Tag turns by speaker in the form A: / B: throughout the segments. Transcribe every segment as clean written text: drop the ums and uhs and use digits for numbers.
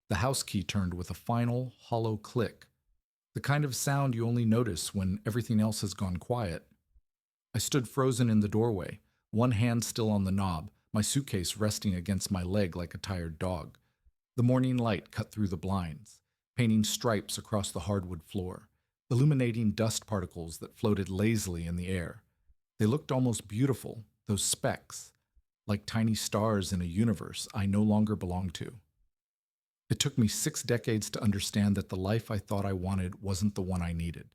A: The house key turned with a final, hollow click, the kind of sound you only notice when everything else has gone quiet. I stood frozen in the doorway, one hand still on the knob, my suitcase resting against my leg like a tired dog. The morning light cut through the blinds, painting stripes across the hardwood floor, illuminating dust particles that floated lazily in the air. They looked almost beautiful, those specks, like tiny stars in a universe I no longer belonged to. It took me 6 decades to understand that the life I thought I wanted wasn't the one I needed.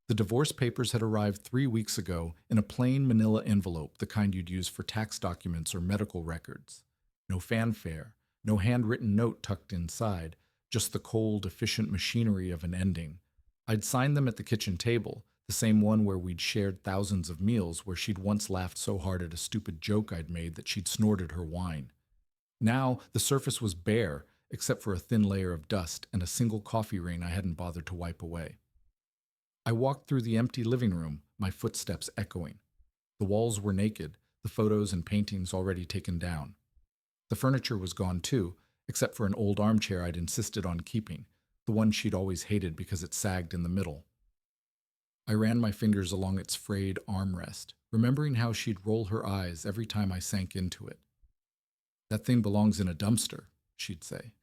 A: The divorce papers had arrived 3 weeks ago in a plain manila envelope, the kind you'd use for tax documents or medical records. No fanfare, no handwritten note tucked inside, just the cold, efficient machinery of an ending. I'd signed them at the kitchen table, the same one where we'd shared thousands of meals, where she'd once laughed so hard at a stupid joke I'd made that she'd snorted her wine. Now, the surface was bare, except for a thin layer of dust and a single coffee ring I hadn't bothered to wipe away. I walked through the empty living room, my footsteps echoing. The walls were naked, the photos and paintings already taken down. The furniture was gone too, except for an old armchair I'd insisted on keeping, the one she'd always hated because it sagged in the middle. I ran my fingers along its frayed armrest, remembering how she'd roll her eyes every time I sank into it. "That thing belongs in a dumpster," she'd say.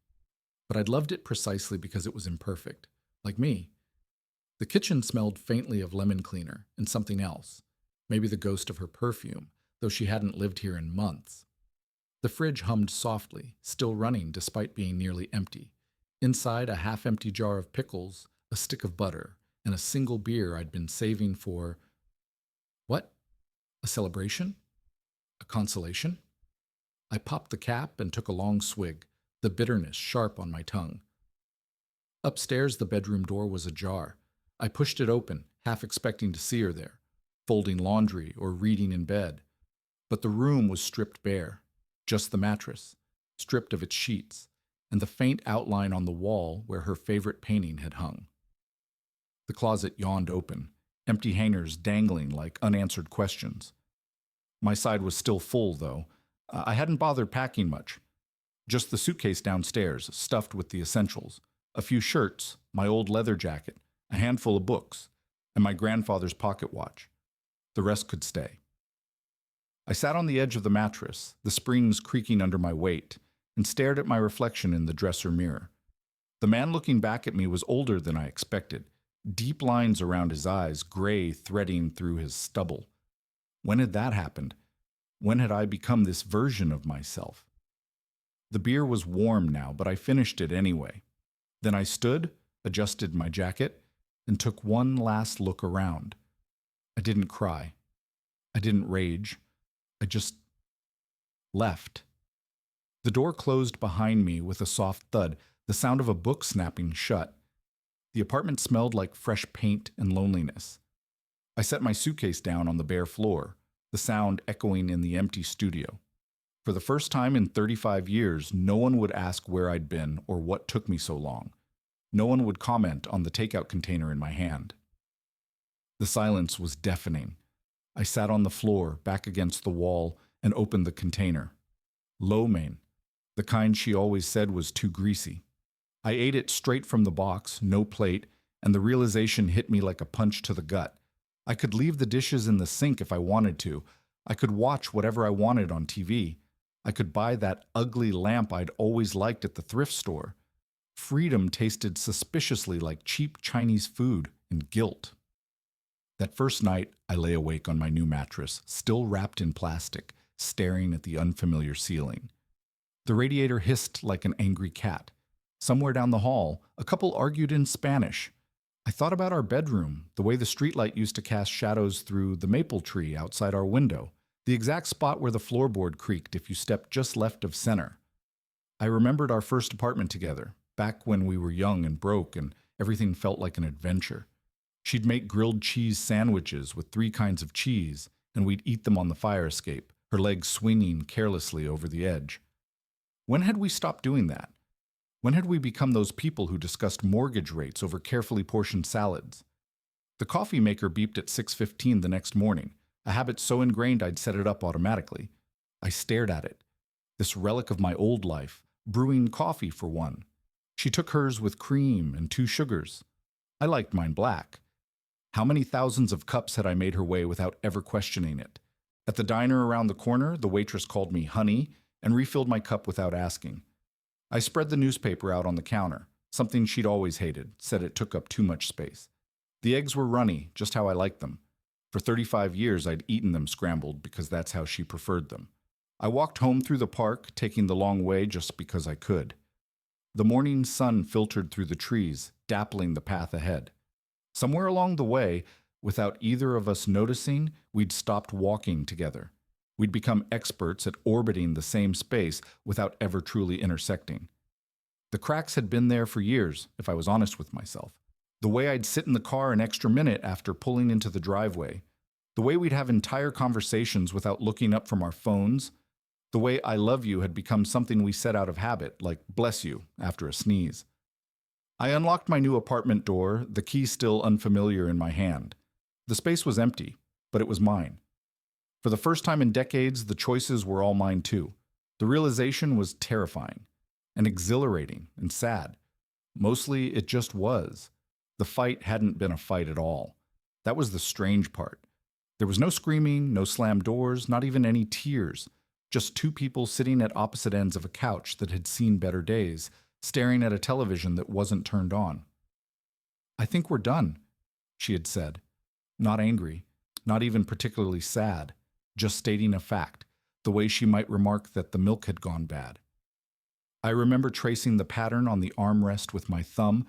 A: But I'd loved it precisely because it was imperfect, like me. The kitchen smelled faintly of lemon cleaner and something else, maybe the ghost of her perfume, though she hadn't lived here in months. The fridge hummed softly, still running despite being nearly empty. Inside, a half-empty jar of pickles, a stick of butter, and a single beer I'd been saving for... What? A celebration? A consolation? I popped the cap and took a long swig, the bitterness sharp on my tongue. Upstairs, the bedroom door was ajar. I pushed it open, half expecting to see her there, folding laundry or reading in bed. But the room was stripped bare, just the mattress, stripped of its sheets, and the faint outline on the wall where her favorite painting had hung. The closet yawned open, empty hangers dangling like unanswered questions. My side was still full, though. I hadn't bothered packing much. Just the suitcase downstairs, stuffed with the essentials. A few shirts, my old leather jacket, a handful of books, and my grandfather's pocket watch. The rest could stay. I sat on the edge of the mattress, the springs creaking under my weight, and stared at my reflection in the dresser mirror. The man looking back at me was older than I expected, deep lines around his eyes, gray threading through his stubble. When had that happened? When had I become this version of myself? The beer was warm now, but I finished it anyway. Then I stood, adjusted my jacket, and took one last look around. I didn't cry. I didn't rage. I just left. The door closed behind me with a soft thud, the sound of a book snapping shut. The apartment smelled like fresh paint and loneliness. I set my suitcase down on the bare floor, the sound echoing in the empty studio. For the first time in 35 years, no one would ask where I'd been or what took me so long. No one would comment on the takeout container in my hand. The silence was deafening. I sat on the floor, back against the wall, and opened the container. Lo mein, the kind she always said was too greasy. I ate it straight from the box, no plate, and the realization hit me like a punch to the gut. I could leave the dishes in the sink if I wanted to. I could watch whatever I wanted on TV. I could buy that ugly lamp I'd always liked at the thrift store. Freedom tasted suspiciously like cheap Chinese food and guilt. That first night, I lay awake on my new mattress, still wrapped in plastic, staring at the unfamiliar ceiling. The radiator hissed like an angry cat. Somewhere down the hall, a couple argued in Spanish. I thought about our bedroom, the way the streetlight used to cast shadows through the maple tree outside our window, the exact spot where the floorboard creaked if you stepped just left of center. I remembered our first apartment together, back when we were young and broke and everything felt like an adventure. She'd make grilled cheese sandwiches with 3 kinds of cheese, and we'd eat them on the fire escape, her legs swinging carelessly over the edge. When had we stopped doing that? When had we become those people who discussed mortgage rates over carefully portioned salads? The coffee maker beeped at 6:15 the next morning, a habit so ingrained I'd set it up automatically. I stared at it. This relic of my old life, brewing coffee for one. She took hers with cream and 2 sugars. I liked mine black. How many thousands of cups had I made her way without ever questioning it? At the diner around the corner, the waitress called me honey and refilled my cup without asking. I spread the newspaper out on the counter, something she'd always hated, said it took up too much space. The eggs were runny, just how I liked them. For 35 years, I'd eaten them scrambled because that's how she preferred them. I walked home through the park, taking the long way just because I could. The morning sun filtered through the trees, dappling the path ahead. Somewhere along the way, without either of us noticing, we'd stopped walking together. We'd become experts at orbiting the same space without ever truly intersecting. The cracks had been there for years, if I was honest with myself. The way I'd sit in the car an extra minute after pulling into the driveway. The way we'd have entire conversations without looking up from our phones. The way I love you had become something we said out of habit, like bless you, after a sneeze. I unlocked my new apartment door, the key still unfamiliar in my hand. The space was empty, but it was mine. For the first time in decades, the choices were all mine too. The realization was terrifying, and exhilarating, and sad. Mostly, it just was. The fight hadn't been a fight at all. That was the strange part. There was no screaming, no slammed doors, not even any tears. Just two people sitting at opposite ends of a couch that had seen better days, staring at a television that wasn't turned on. "I think we're done," she had said. Not angry, not even particularly sad, just stating a fact, the way she might remark that the milk had gone bad. I remember tracing the pattern on the armrest with my thumb,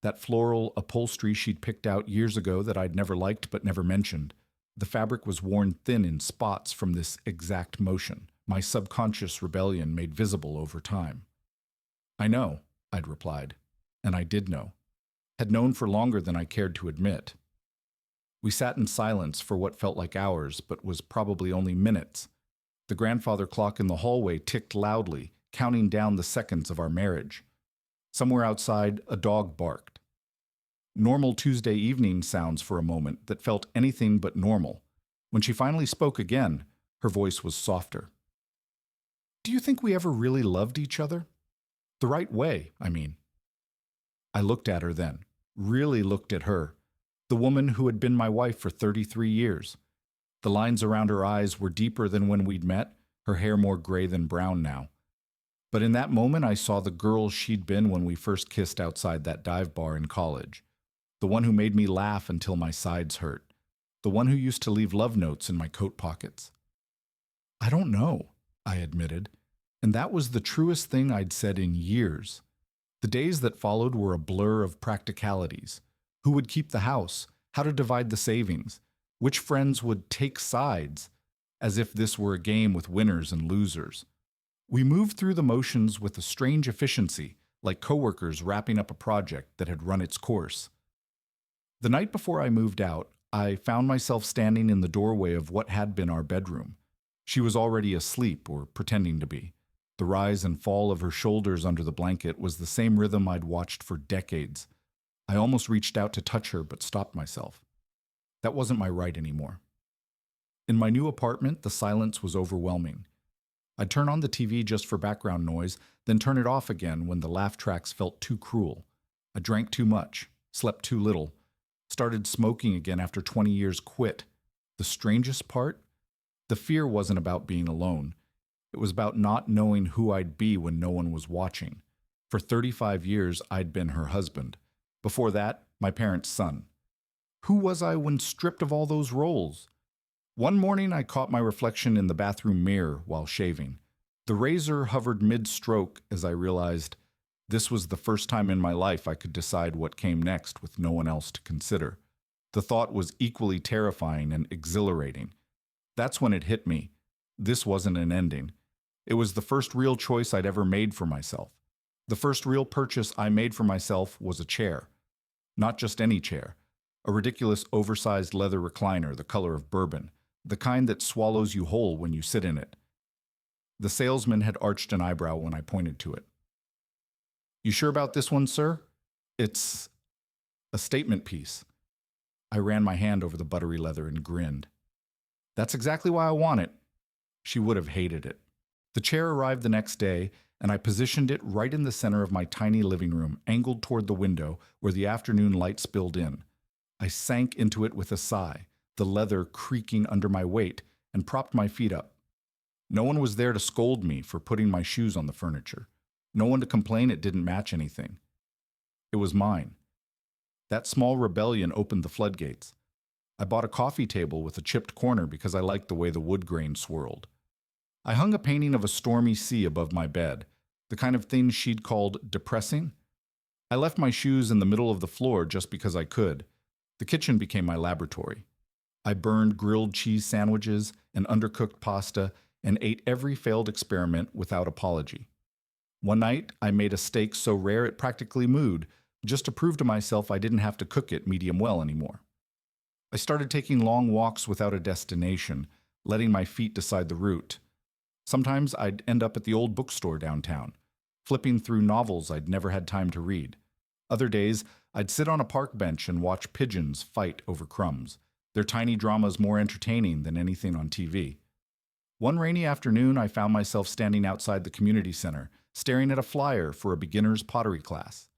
A: that floral upholstery she'd picked out years ago that I'd never liked but never mentioned. The fabric was worn thin in spots from this exact motion, my subconscious rebellion made visible over time. "I know," I'd replied, and I did know. Had known for longer than I cared to admit. We sat in silence for what felt like hours, but was probably only minutes. The grandfather clock in the hallway ticked loudly, counting down the seconds of our marriage. Somewhere outside, a dog barked. Normal Tuesday evening sounds for a moment that felt anything but normal. When she finally spoke again, her voice was softer. "Do you think we ever really loved each other? The right way, I mean." I looked at her then, really looked at her, the woman who had been my wife for 33 years. The lines around her eyes were deeper than when we'd met, her hair more gray than brown now. But in that moment, I saw the girl she'd been when we first kissed outside that dive bar in college. The one who made me laugh until my sides hurt. The one who used to leave love notes in my coat pockets. "I don't know," I admitted, and that was the truest thing I'd said in years. The days that followed were a blur of practicalities. Who would keep the house? How to divide the savings? Which friends would take sides? As if this were a game with winners and losers. We moved through the motions with a strange efficiency, like coworkers wrapping up a project that had run its course. The night before I moved out, I found myself standing in the doorway of what had been our bedroom. She was already asleep, or pretending to be. The rise and fall of her shoulders under the blanket was the same rhythm I'd watched for decades. I almost reached out to touch her, but stopped myself. That wasn't my right anymore. In my new apartment, the silence was overwhelming. I'd turn on the TV just for background noise, then turn it off again when the laugh tracks felt too cruel. I drank too much, slept too little, started smoking again after 20 years quit. The strangest part? The fear wasn't about being alone. It was about not knowing who I'd be when no one was watching. For 35 years, I'd been her husband. Before that, my parents' son. Who was I when stripped of all those roles? One morning, I caught my reflection in the bathroom mirror while shaving. The razor hovered mid-stroke as I realized this was the first time in my life I could decide what came next with no one else to consider. The thought was equally terrifying and exhilarating. That's when it hit me. This wasn't an ending. It was the first real choice I'd ever made for myself. The first real purchase I made for myself was a chair. Not just any chair. A ridiculous oversized leather recliner the color of bourbon. The kind that swallows you whole when you sit in it. The salesman had arched an eyebrow when I pointed to it. "You sure about this one, sir? It's a statement piece." I ran my hand over the buttery leather and grinned. "That's exactly why I want it." She would have hated it. The chair arrived the next day, and I positioned it right in the center of my tiny living room, angled toward the window where the afternoon light spilled in. I sank into it with a sigh, the leather creaking under my weight, and propped my feet up. No one was there to scold me for putting my shoes on the furniture. No one to complain it didn't match anything. It was mine. That small rebellion opened the floodgates. I bought a coffee table with a chipped corner because I liked the way the wood grain swirled. I hung a painting of a stormy sea above my bed, the kind of thing she'd called depressing. I left my shoes in the middle of the floor just because I could. The kitchen became my laboratory. I burned grilled cheese sandwiches and undercooked pasta and ate every failed experiment without apology. One night, I made a steak so rare it practically mooed, just to prove to myself I didn't have to cook it medium well anymore. I started taking long walks without a destination, letting my feet decide the route. Sometimes I'd end up at the old bookstore downtown, flipping through novels I'd never had time to read. Other days, I'd sit on a park bench and watch pigeons fight over crumbs, their tiny dramas more entertaining than anything on TV. One rainy afternoon, I found myself standing outside the community center, staring at a flyer for a beginner's pottery class.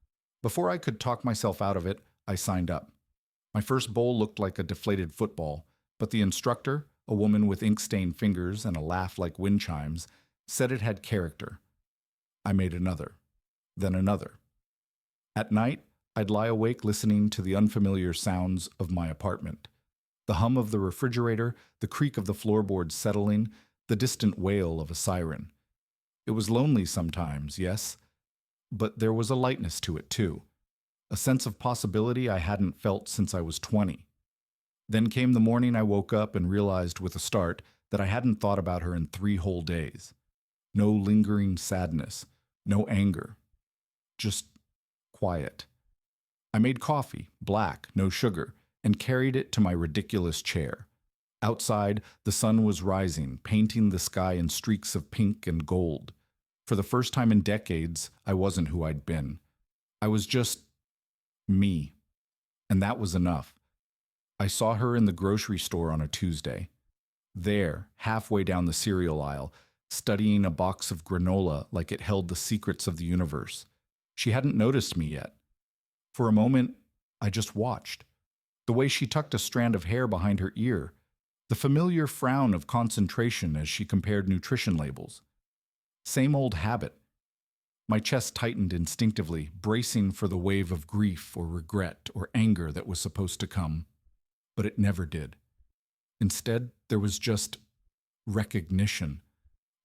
A: Before I could talk myself out of it, I signed up. My first bowl looked like a deflated football, but the instructor, a woman with ink-stained fingers and a laugh like wind chimes, said it had character. I made another, then another. At night, I'd lie awake listening to the unfamiliar sounds of my apartment. The hum of the refrigerator, the creak of the floorboards settling, the distant wail of a siren. It was lonely sometimes, yes, but there was a lightness to it too, a sense of possibility I hadn't felt since I was 20. Then came the morning I woke up and realized with a start that I hadn't thought about her in 3 whole days. No lingering sadness, no anger, just quiet. I made coffee, black, no sugar, and carried it to my ridiculous chair. Outside, the sun was rising, painting the sky in streaks of pink and gold. For the first time in decades, I wasn't who I'd been. I was just me. And that was enough. I saw her in the grocery store on a Tuesday. There, halfway down the cereal aisle, studying a box of granola like it held the secrets of the universe. She hadn't noticed me yet. For a moment, I just watched. The way she tucked a strand of hair behind her ear, the familiar frown of concentration as she compared nutrition labels. Same old habit. My chest tightened instinctively, bracing for the wave of grief or regret or anger that was supposed to come. But it never did. Instead, there was just recognition,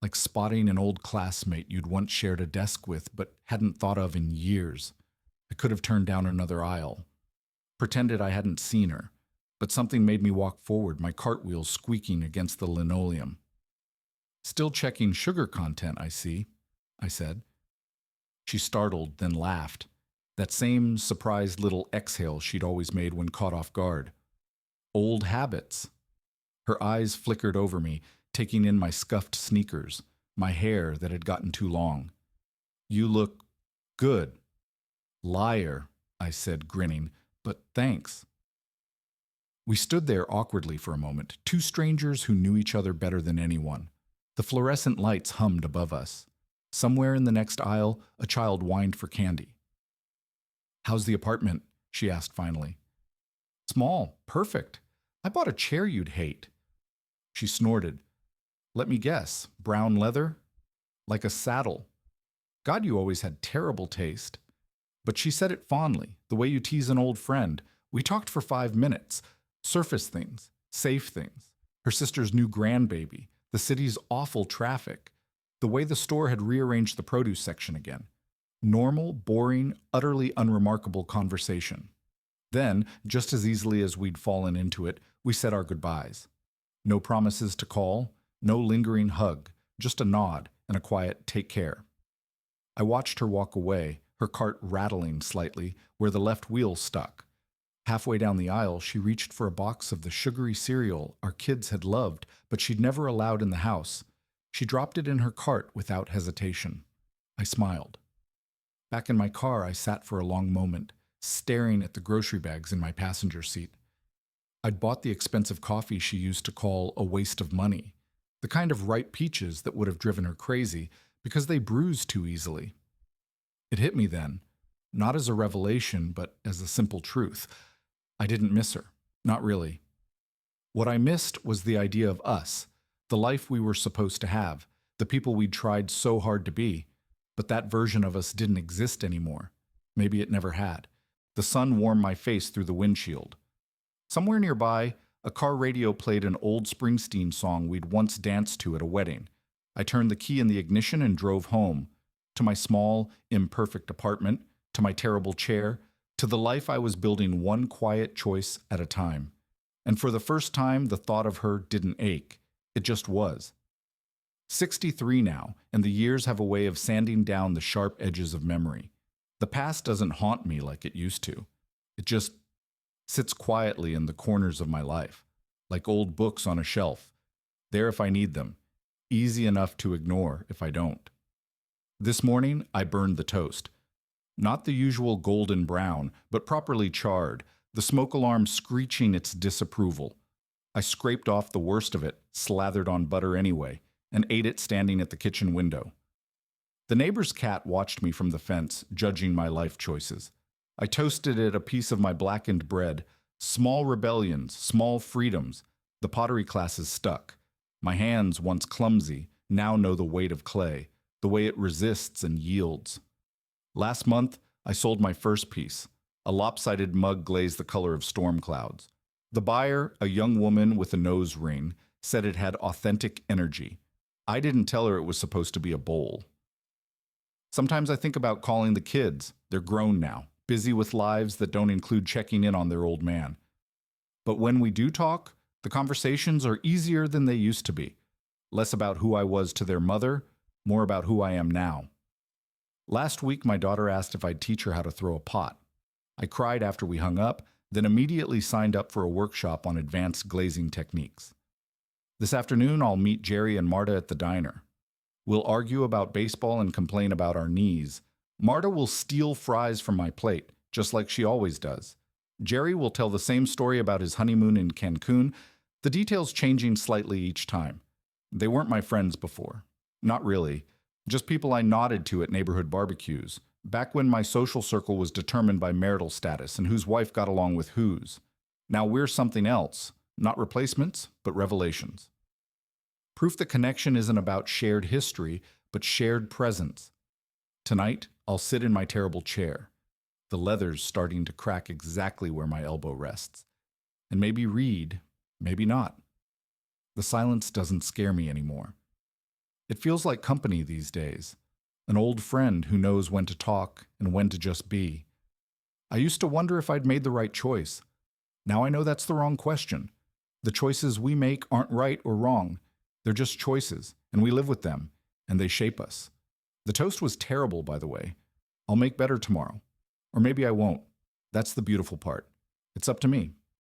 A: like spotting an old classmate you'd once shared a desk with but hadn't thought of in years. I could have turned down another aisle, pretended I hadn't seen her, but something made me walk forward, my cartwheels squeaking against the linoleum. "Still checking sugar content, I see," I said. She startled, then laughed, that same surprised little exhale she'd always made when caught off guard. Old habits. Her eyes flickered over me, taking in my scuffed sneakers, my hair that had gotten too long. "You look good." "Liar," I said, grinning, "but thanks." We stood there awkwardly for a moment, 2 strangers who knew each other better than anyone. The fluorescent lights hummed above us. Somewhere in the next aisle, a child whined for candy. "How's the apartment?" she asked finally. "Small, perfect. I bought a chair you'd hate." She snorted. "Let me guess, brown leather? Like a saddle. God, you always had terrible taste." But she said it fondly, the way you tease an old friend. We talked for 5 minutes. Surface things, safe things, her sister's new grandbaby, the city's awful traffic, the way the store had rearranged the produce section again. Normal, boring, utterly unremarkable conversation. Then, just as easily as we'd fallen into it, we said our goodbyes. No promises to call, no lingering hug, just a nod and a quiet "take care." I watched her walk away, her cart rattling slightly where the left wheel stuck. Halfway down the aisle, she reached for a box of the sugary cereal our kids had loved, but she'd never allowed in the house. She dropped it in her cart without hesitation. I smiled. Back in my car, I sat for a long moment, staring at the grocery bags in my passenger seat. I'd bought the expensive coffee she used to call a waste of money, the kind of ripe peaches that would have driven her crazy, because they bruise too easily. It hit me then, not as a revelation, but as a simple truth. I didn't miss her. Not really. What I missed was the idea of us, the life we were supposed to have, the people we'd tried so hard to be. But that version of us didn't exist anymore. Maybe it never had. The sun warmed my face through the windshield. Somewhere nearby, a car radio played an old Springsteen song we'd once danced to at a wedding. I turned the key in the ignition and drove home. To my small, imperfect apartment, to my terrible chair, to the life I was building one quiet choice at a time. And for the first time, the thought of her didn't ache. It just was. 63 now, and the years have a way of sanding down the sharp edges of memory. The past doesn't haunt me like it used to. It just sits quietly in the corners of my life, like old books on a shelf, there if I need them, easy enough to ignore if I don't. This morning, I burned the toast. Not the usual golden brown, but properly charred, the smoke alarm screeching its disapproval. I scraped off the worst of it, slathered on butter anyway, and ate it standing at the kitchen window. The neighbor's cat watched me from the fence, judging my life choices. I toasted it a piece of my blackened bread. Small rebellions, small freedoms. The pottery classes stuck. My hands, once clumsy, now know the weight of clay, the way it resists and yields. Last month, I sold my first piece, a lopsided mug glazed the color of storm clouds. The buyer, a young woman with a nose ring, said it had authentic energy. I didn't tell her it was supposed to be a bowl. Sometimes I think about calling the kids. They're grown now, busy with lives that don't include checking in on their old man. But when we do talk, the conversations are easier than they used to be. Less about who I was to their mother, more about who I am now. Last week, my daughter asked if I'd teach her how to throw a pot. I cried after we hung up, then immediately signed up for a workshop on advanced glazing techniques. This afternoon, I'll meet Jerry and Marta at the diner. We'll argue about baseball and complain about our knees. Marta will steal fries from my plate, just like she always does. Jerry will tell the same story about his honeymoon in Cancun, the details changing slightly each time. They weren't my friends before. Not really. Just people I nodded to at neighborhood barbecues, back when my social circle was determined by marital status and whose wife got along with whose. Now we're something else, not replacements, but revelations. Proof the connection isn't about shared history, but shared presence. Tonight, I'll sit in my terrible chair. The leather's starting to crack exactly where my elbow rests. And maybe read, maybe not. The silence doesn't scare me anymore. It feels like company these days. An old friend who knows when to talk and when to just be. I used to wonder if I'd made the right choice. Now I know that's the wrong question. The choices we make aren't right or wrong. They're just choices, and we live with them, and they shape us. The toast was terrible, by the way. I'll make better tomorrow. Or maybe I won't. That's the beautiful part. It's up to me.